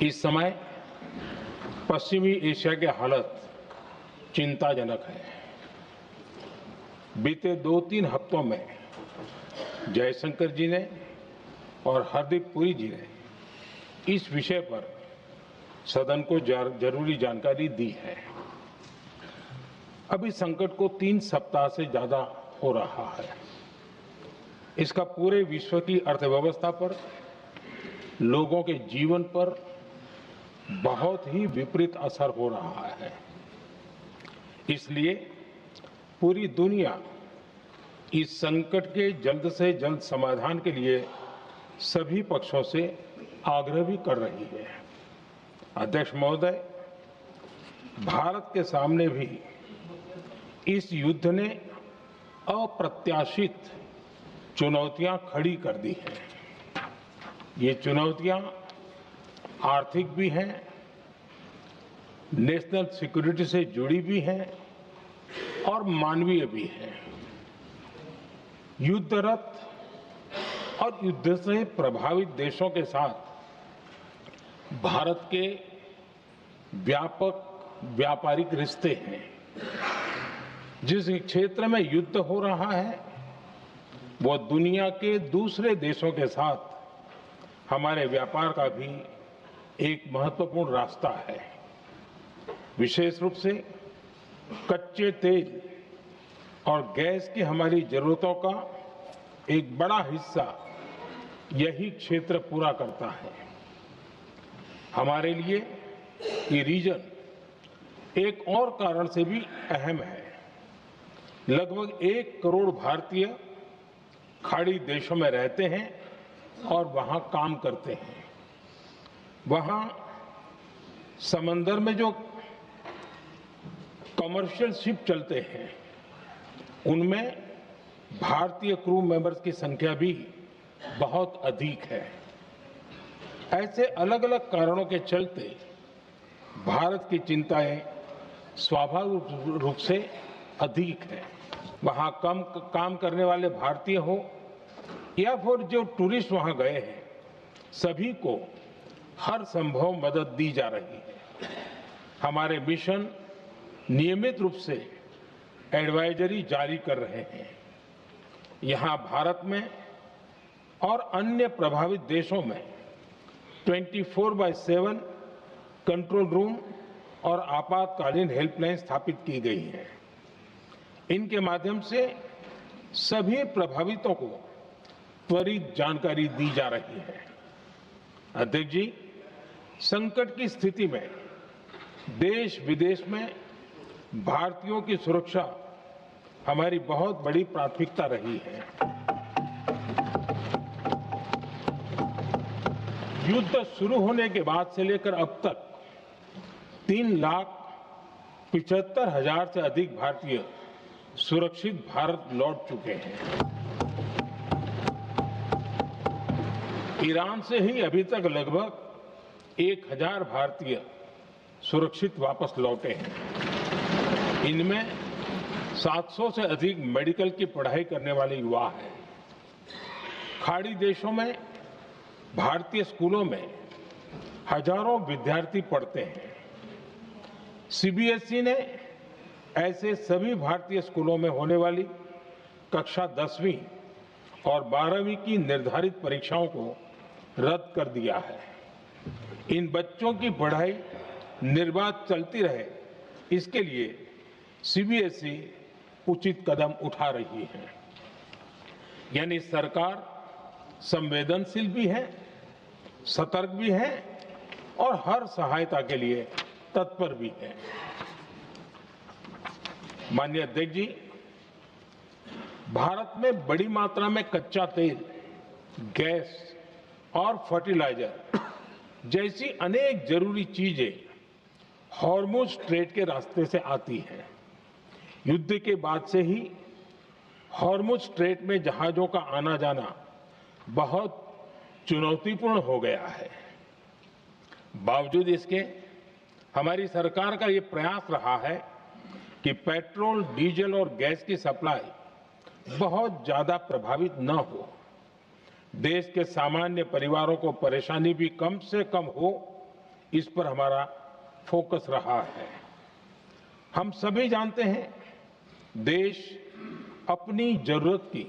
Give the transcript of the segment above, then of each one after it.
इस समय पश्चिमी एशिया की हालत चिंताजनक है। बीते 2-3 हफ्तों में जयशंकर जी ने और हरदीप पुरी जी ने इस विषय पर सदन को जरूरी जानकारी दी है। अभी संकट को 3 सप्ताह से ज्यादा हो रहा है। इसका पूरे विश्व की अर्थव्यवस्था पर, लोगों के जीवन पर बहुत ही विपरीत असर हो रहा है। इसलिए पूरी दुनिया इस संकट के जल्द से जल्द समाधान के लिए सभी पक्षों से आग्रह भी कर रही है। अध्यक्ष महोदय, भारत के सामने भी इस युद्ध ने अप्रत्याशित चुनौतियां खड़ी कर दी हैं। ये चुनौतियां आर्थिक भी हैं, नेशनल सिक्योरिटी से जुड़ी भी हैं और मानवीय भी हैं। युद्धरत और युद्ध से प्रभावित देशों के साथ भारत के व्यापक व्यापारिक रिश्ते हैं। जिस क्षेत्र में युद्ध हो रहा है वो दुनिया के दूसरे देशों के साथ हमारे व्यापार का भी एक महत्वपूर्ण रास्ता है। विशेष रूप से कच्चे तेल और गैस की हमारी जरूरतों का एक बड़ा हिस्सा यही क्षेत्र पूरा करता है। हमारे लिए ये रीजन एक और कारण से भी अहम है। लगभग 1 करोड़ भारतीय खाड़ी देशों में रहते हैं और वहां काम करते हैं। वहां समंदर में जो कमर्शियल शिप चलते हैं उनमें भारतीय क्रू मेंबर्स की संख्या भी बहुत अधिक है। ऐसे अलग अलग कारणों के चलते भारत की चिंताएं स्वाभाविक रूप से अधिक है। वहां काम करने वाले भारतीय हो या फिर जो टूरिस्ट वहां गए हैं, सभी को हर संभव मदद दी जा रही है। हमारे मिशन नियमित रूप से एडवाइजरी जारी कर रहे हैं। यहां भारत में और अन्य प्रभावित देशों में 24/7 कंट्रोल रूम और आपातकालीन हेल्पलाइन स्थापित की गई है। इनके माध्यम से सभी प्रभावितों को त्वरित जानकारी दी जा रही है। अध्यक्ष जी, संकट की स्थिति में देश विदेश में भारतीयों की सुरक्षा हमारी बहुत बड़ी प्राथमिकता रही है। युद्ध शुरू होने के बाद से लेकर अब तक 3,75,000 से अधिक भारतीय सुरक्षित भारत लौट चुके हैं। ईरान से ही अभी तक लगभग 1,000 भारतीय सुरक्षित वापस लौटे हैं। इनमें 700 से अधिक मेडिकल की पढ़ाई करने वाले युवा हैं। खाड़ी देशों में भारतीय स्कूलों में हजारों विद्यार्थी पढ़ते हैं। सीबीएसई ने ऐसे सभी भारतीय स्कूलों में होने वाली कक्षा 10वीं और 12वीं की निर्धारित परीक्षाओं को रद्द कर दिया है। इन बच्चों की पढ़ाई निर्बाध चलती रहे, इसके लिए सीबीएसई उचित कदम उठा रही है। यानी सरकार संवेदनशील भी है, सतर्क भी है और हर सहायता के लिए तत्पर भी है। माननीय अध्यक्ष जी, भारत में बड़ी मात्रा में कच्चा तेल, गैस और फर्टिलाइजर जैसी अनेक जरूरी चीजें हॉर्मुज स्ट्रेट के रास्ते से आती हैं। युद्ध के बाद से ही हॉर्मुज स्ट्रेट में जहाजों का आना जाना बहुत चुनौतीपूर्ण हो गया है। बावजूद इसके हमारी सरकार का ये प्रयास रहा है कि पेट्रोल, डीजल और गैस की सप्लाई बहुत ज्यादा प्रभावित न हो। देश के सामान्य परिवारों को परेशानी भी कम से कम हो, इस पर हमारा फोकस रहा है। हम सभी जानते हैं, देश अपनी जरूरत की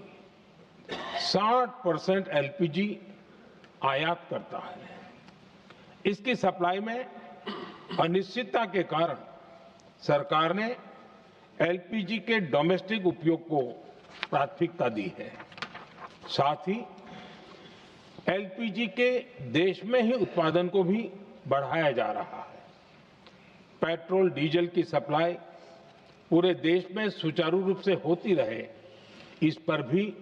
60% एलपीजी आयात करता है। इसकी सप्लाई में अनिश्चितता के कारण सरकार ने एलपीजी के डोमेस्टिक उपयोग को प्राथमिकता दी है। साथ ही एलपीजी के देश में ही उत्पादन को भी बढ़ाया जा रहा है। पेट्रोल डीजल की सप्लाई पूरे देश में सुचारू रूप से होती रहे, इस पर भी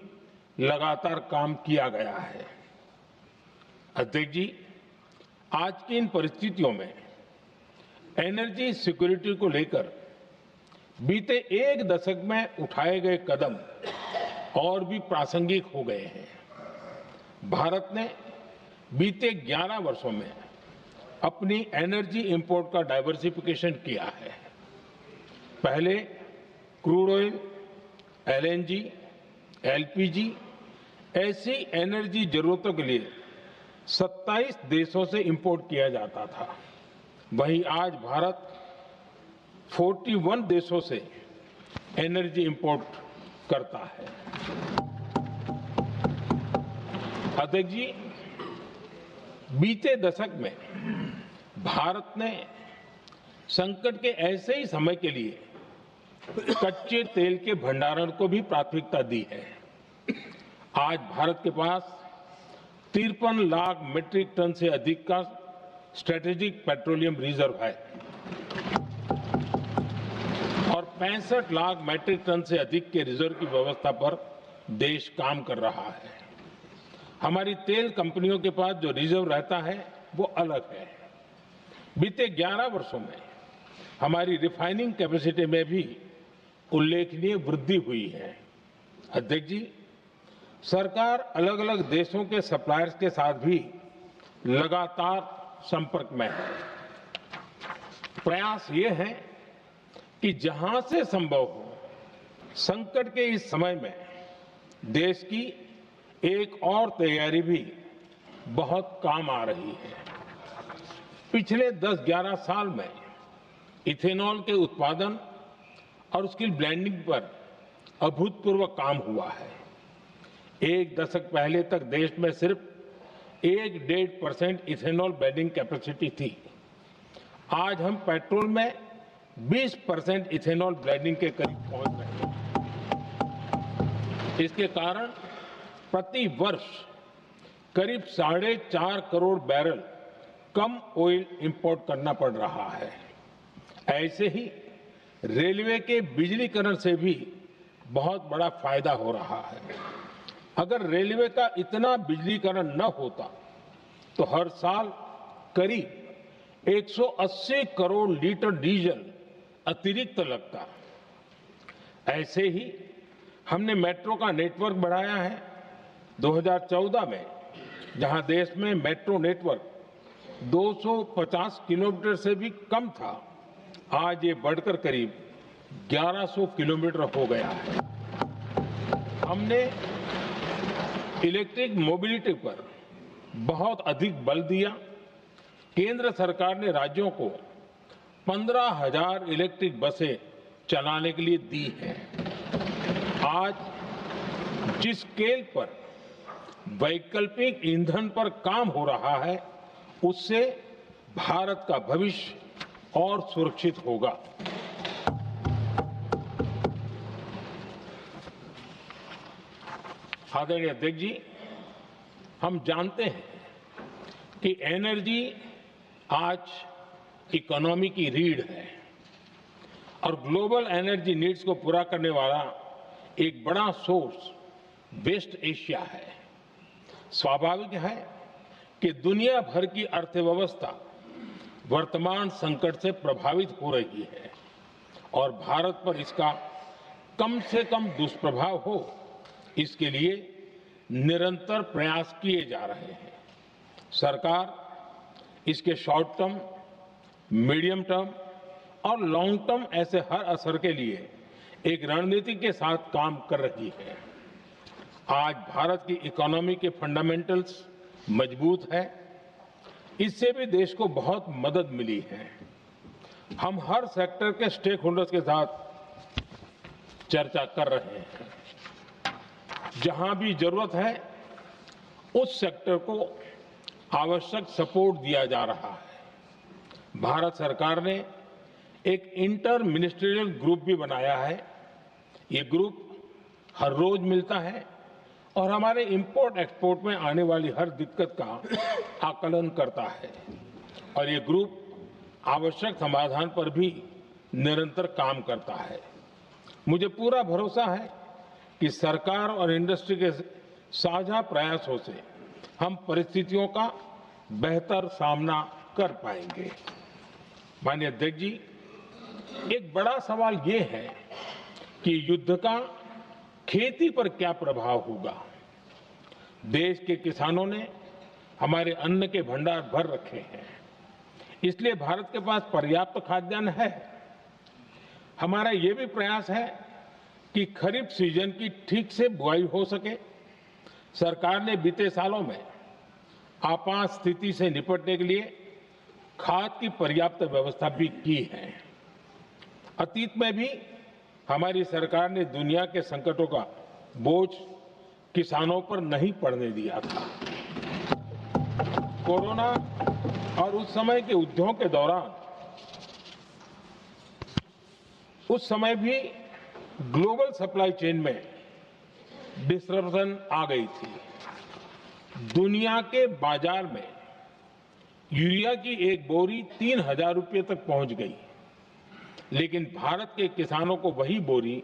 लगातार काम किया गया है। अध्यक्ष जी, आज की इन परिस्थितियों में एनर्जी सिक्योरिटी को लेकर बीते एक दशक में उठाए गए कदम और भी प्रासंगिक हो गए हैं। भारत ने बीते 11 वर्षों में अपनी एनर्जी इंपोर्ट का डाइवर्सिफिकेशन किया है। पहले क्रूड ऑयल, एलएनजी, एलपीजी ऐसी एनर्जी जरूरतों के लिए 27 देशों से इंपोर्ट किया जाता था। वहीं आज भारत 41 देशों से एनर्जी इंपोर्ट करता है। अध्यक्ष जी, बीते दशक में भारत ने संकट के ऐसे ही समय के लिए कच्चे तेल के भंडारण को भी प्राथमिकता दी है। आज भारत के पास 53 लाख मीट्रिक टन से अधिक का स्ट्रेटेजिक पेट्रोलियम रिजर्व है और 65 लाख मीट्रिक टन से अधिक के रिजर्व की व्यवस्था पर देश काम कर रहा है। हमारी तेल कंपनियों के पास जो रिजर्व रहता है वो अलग है। बीते 11 वर्षों में हमारी रिफाइनिंग कैपेसिटी में भी उल्लेखनीय वृद्धि हुई है। अध्यक्ष जी, सरकार अलग अलग देशों के सप्लायर्स के साथ भी लगातार संपर्क में है। प्रयास ये है कि जहां से संभव हो, संकट के इस समय में देश की एक और तैयारी भी बहुत काम आ रही है। पिछले 10-11 साल में इथेनॉल के उत्पादन और उसकी ब्लेंडिंग पर अभूतपूर्व काम हुआ है। एक दशक पहले तक देश में सिर्फ 1-1.5% इथेनॉल ब्लेंडिंग कैपेसिटी थी। आज हम पेट्रोल में 20% इथेनॉल ब्लेंडिंग के करीब पहुंच रहे हैं। इसके कारण प्रति वर्ष करीब 4.5 करोड़ बैरल कम ऑयल इंपोर्ट करना पड़ रहा है। ऐसे ही रेलवे के बिजलीकरण से भी बहुत बड़ा फायदा हो रहा है। अगर रेलवे का इतना बिजलीकरण न होता तो हर साल करीब 180 करोड़ लीटर डीजल अतिरिक्त लगता। ऐसे ही हमने मेट्रो का नेटवर्क बढ़ाया है। 2014 में जहां देश में मेट्रो नेटवर्क 250 किलोमीटर से भी कम था, आज ये बढ़कर करीब 1100 किलोमीटर हो गया है। हमने इलेक्ट्रिक मोबिलिटी पर बहुत अधिक बल दिया। केंद्र सरकार ने राज्यों को 15,000 इलेक्ट्रिक बसें चलाने के लिए दी हैं। आज जिस स्केल पर वैकल्पिक ईंधन पर काम हो रहा है, उससे भारत का भविष्य और सुरक्षित होगा। आदरणीय अध्यक्ष जी, हम जानते हैं कि एनर्जी आज इकोनॉमी की रीढ़ है और ग्लोबल एनर्जी नीड्स को पूरा करने वाला एक बड़ा सोर्स वेस्ट एशिया है। स्वाभाविक है कि दुनिया भर की अर्थव्यवस्था वर्तमान संकट से प्रभावित हो रही है और भारत पर इसका कम से कम दुष्प्रभाव हो, इसके लिए निरंतर प्रयास किए जा रहे हैं। सरकार इसके शॉर्ट टर्म, मीडियम टर्म और लॉन्ग टर्म ऐसे हर असर के लिए एक रणनीति के साथ काम कर रही है। आज भारत की इकोनॉमी के फंडामेंटल्स मजबूत है। इससे भी देश को बहुत मदद मिली है। हम हर सेक्टर के स्टेक होल्डर्स के साथ चर्चा कर रहे हैं। जहां भी जरूरत है उस सेक्टर को आवश्यक सपोर्ट दिया जा रहा है। भारत सरकार ने एक इंटर मिनिस्ट्रियल ग्रुप भी बनाया है। ये ग्रुप हर रोज मिलता है और हमारे इंपोर्ट एक्सपोर्ट में आने वाली हर दिक्कत का आकलन करता है और ये ग्रुप आवश्यक समाधान पर भी निरंतर काम करता है। मुझे पूरा भरोसा है कि सरकार और इंडस्ट्री के साझा प्रयासों से हम परिस्थितियों का बेहतर सामना कर पाएंगे। माननीय अध्यक्ष जी, एक बड़ा सवाल ये है कि युद्ध का खेती पर क्या प्रभाव होगा। देश के किसानों ने हमारे अन्न के भंडार भर रखे हैं, इसलिए भारत के पास पर्याप्त खाद्यान्न है। हमारा ये भी प्रयास है कि खरीफ सीजन की ठीक से बुआई हो सके। सरकार ने बीते सालों में आपात स्थिति से निपटने के लिए खाद की पर्याप्त व्यवस्था भी की है। अतीत में भी हमारी सरकार ने दुनिया के संकटों का बोझ किसानों पर नहीं पड़ने दिया था। कोरोना और उस समय के उद्योग के दौरान उस समय भी ग्लोबल सप्लाई चेन में डिसरप्शन आ गई थी। दुनिया के बाजार में यूरिया की एक बोरी 3,000 रुपये तक पहुंच गई, लेकिन भारत के किसानों को वही बोरी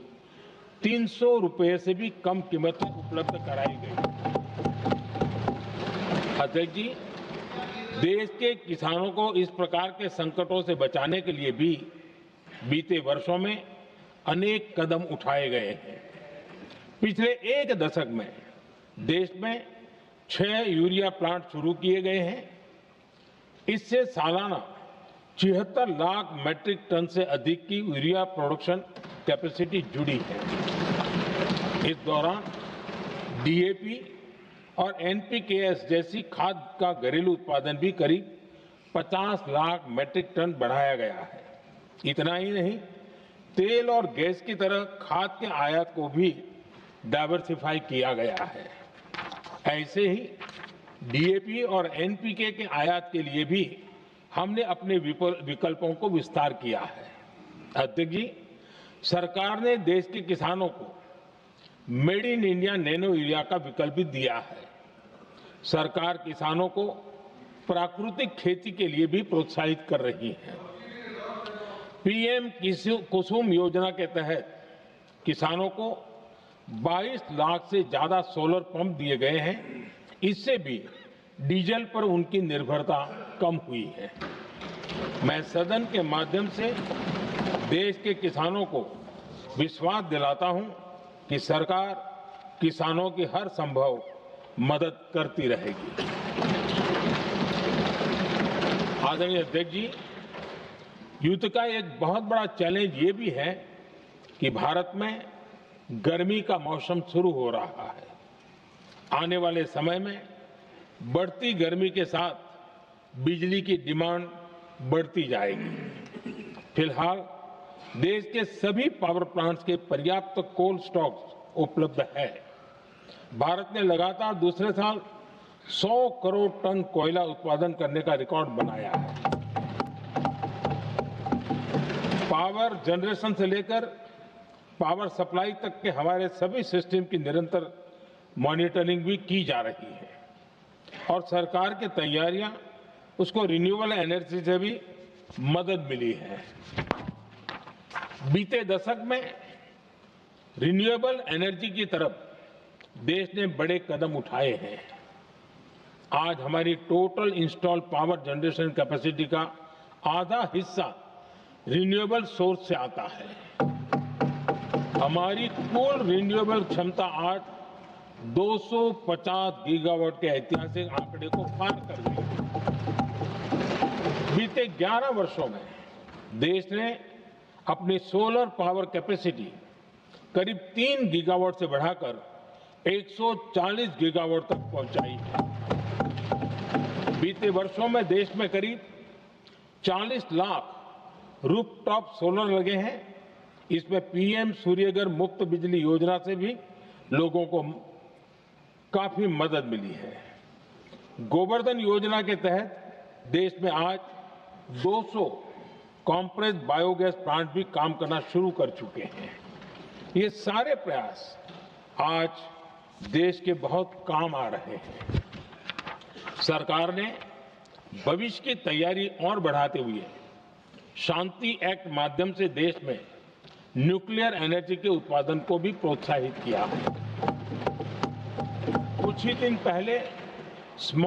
300 रुपये से भी कम कीमत में उपलब्ध कराई गई। अध्यक्ष जी, देश के किसानों को इस प्रकार के संकटों से बचाने के लिए भी बीते वर्षों में अनेक कदम उठाए गए हैं। पिछले एक दशक में देश में 6 यूरिया प्लांट शुरू किए गए हैं। इससे सालाना 76 लाख मैट्रिक टन से अधिक की यूरिया प्रोडक्शन कैपेसिटी जुड़ी है। इस दौरान डीएपी और एनपीकेएस जैसी खाद का घरेलू उत्पादन भी करीब 50 लाख मैट्रिक टन बढ़ाया गया है। इतना ही नहीं, तेल और गैस की तरह खाद के आयात को भी डाइवर्सिफाई किया गया है। ऐसे ही डीएपी और एनपीके के आयात के लिए भी हमने अपने विकल्पों को विस्तार किया है। अध्यक्ष जी, सरकार ने देश के किसानों को made in India nano urea का विकल्प भी दिया है। सरकार किसानों को प्राकृतिक खेती के लिए भी प्रोत्साहित कर रही है। पीएम कुसुम योजना के तहत किसानों को 22 लाख से ज्यादा सोलर पंप दिए गए हैं। इससे भी डीजल पर उनकी निर्भरता कम हुई है। मैं सदन के माध्यम से देश के किसानों को विश्वास दिलाता हूं कि सरकार किसानों की हर संभव मदद करती रहेगी। आदरणीय अध्यक्ष जी, युद्ध का एक बहुत बड़ा चैलेंज ये भी है कि भारत में गर्मी का मौसम शुरू हो रहा है। आने वाले समय में बढ़ती गर्मी के साथ बिजली की डिमांड बढ़ती जाएगी। फिलहाल देश के सभी पावर प्लांट्स के पर्याप्त कोल स्टॉक्स उपलब्ध है। भारत ने लगातार दूसरे साल 100 करोड़ टन कोयला उत्पादन करने का रिकॉर्ड बनाया है। पावर जनरेशन से लेकर पावर सप्लाई तक के हमारे सभी सिस्टम की निरंतर मॉनिटरिंग भी की जा रही है और सरकार की तैयारियां उसको रिन्यूएबल एनर्जी से भी मदद मिली है। बीते दशक में रिन्यूएबल एनर्जी की तरफ देश ने बड़े कदम उठाए हैं। आज हमारी total install power generation capacity का आधा हिस्सा रिन्यूएबल सोर्स से आता है। हमारी कुल रिन्यूएबल क्षमता आज 250 गीगावाट के ऐतिहासिक आंकड़े को पार कर गई। बीते 11 वर्षों में देश ने अपनी सोलर पावर कैपेसिटी करीब 3 गीगावाट से बढ़ाकर 140 गीगावाट तक पहुंचाई है। बीते वर्षों में देश में करीब 40 लाख रूफटॉप सोलर लगे हैं। इसमें पीएम सूर्यघर मुफ्त बिजली योजना से भी लोगों को काफी मदद मिली है। गोवर्धन योजना के तहत देश में आज 200 कॉम्प्रेस्ड बायोगैस प्लांट भी काम करना शुरू कर चुके हैं। ये सारे प्रयास आज देश के बहुत काम आ रहे हैं। सरकार ने भविष्य की तैयारी और बढ़ाते हुए शांति एक्ट माध्यम से देश में न्यूक्लियर एनर्जी के उत्पादन को भी प्रोत्साहित किया है। कुछ ही दिन पहले स्मॉल